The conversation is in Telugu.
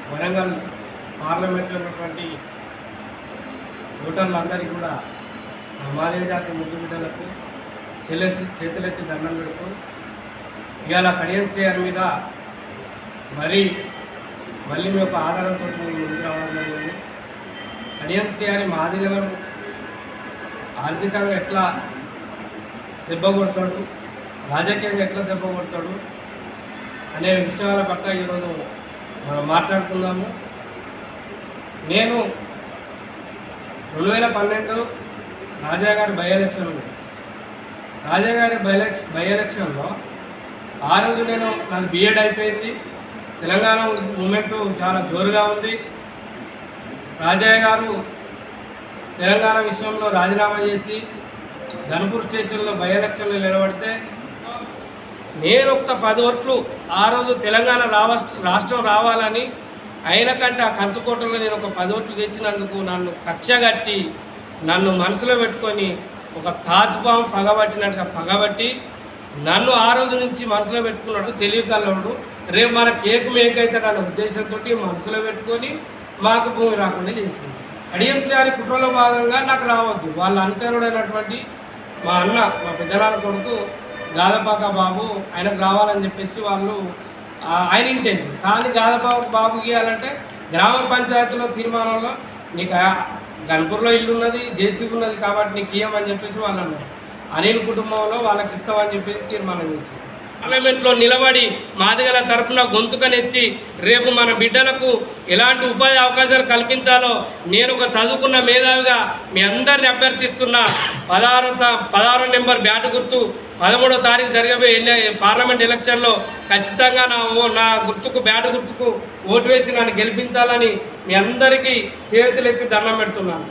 వరంగల్ పార్లమెంట్లో ఉన్నటువంటి ఓటర్లందరికీ కూడా మాదిగ జాతి ముద్దు బిడ్డలకు చేతులెత్తి దండం పెడుతూ ఇవాళ కడియం శ్రీగారి మీద మళ్ళీ మీ యొక్క ఆధారంతో ముందుకు రావడం జరిగింది. కడియం శ్రీగారి మాదిగలను ఆర్థికంగా ఎట్లా దెబ్బ కొడతాడు, రాజకీయంగా ఎట్లా దెబ్బ కొడతాడు అనే విషయాల పట్ల ఈరోజు మనం మాట్లాడుకుందాము. నేను 2012 రాజా గారి బై ఎలక్షన్ ఉంది. రాజా గారి బై ఎలక్షన్లో ఆ రోజు నాకు బీఎడ్ అయిపోయింది. తెలంగాణ మూమెంట్ చాలా జోరుగా ఉంది. రాజయ్య గారు తెలంగాణ విషయంలో రాజీనామా చేసి ధనపూర్ స్టేషన్లో బై ఎలక్షన్లో నిలబడితే నేను ఒక్క 10 ఓట్లు ఆ రోజు తెలంగాణ రాష్ట్రం రావాలని అయిన కంటే ఆ కంచుకోటలో నేను ఒక 10 ఓట్లు తెచ్చినందుకు నన్ను కక్షగట్టి నన్ను మనసులో పెట్టుకొని ఒక తాజ్పాము పగబట్టినట్టుగా పగబట్టి నన్ను ఆ రోజు నుంచి మనసులో పెట్టుకున్నాడు. తెలియగలవాడు రేపు మన కేకు మేకైతే అనే ఉద్దేశంతో మనసులో పెట్టుకొని మాకు భూమి రాకుండా చేసింది. కడియం శ్రీగారి కుట్రలో భాగంగా నాకు రావద్దు. వాళ్ళ అనుచరుడైనటువంటి మా అన్న, మా పెద్దనాన్న కొడుకు గాదపాక బాబు ఆయనకు రావాలని చెప్పేసి వాళ్ళు ఆయన ఇంటెన్షన్. కానీ గాదపాక బాబు గీయాలంటే గ్రామ పంచాయతీలో తీర్మానంలో నీకు గన్పూర్లో ఇల్లు ఉన్నది, జేసీ ఉన్నది కాబట్టి నీకు ఇయ్యమని చెప్పేసి వాళ్ళు అన్నారు. అనిల్ కుటుంబంలో వాళ్ళకి ఇస్తామని చెప్పేసి తీర్మానం చేసి పార్లమెంట్లో నిలబడి మాదిగల తరఫున గొంతుకనెచ్చి రేపు మన బిడ్డలకు ఎలాంటి ఉపాధి అవకాశాలు కల్పించాలో నేను ఒక చదువుకున్న మేధావిగా మీ అందరిని అభ్యర్థిస్తున్నా. 16 నెంబర్ బ్యాటు గుర్తు 13వ తారీఖు జరగబోయే పార్లమెంట్ ఎలక్షన్లో ఖచ్చితంగా నా గుర్తుకు బ్యాటు గుర్తుకు ఓటు వేసి నన్ను గెలిపించాలని మీ అందరికీ చేతులెత్తి దండం పెడుతున్నాను.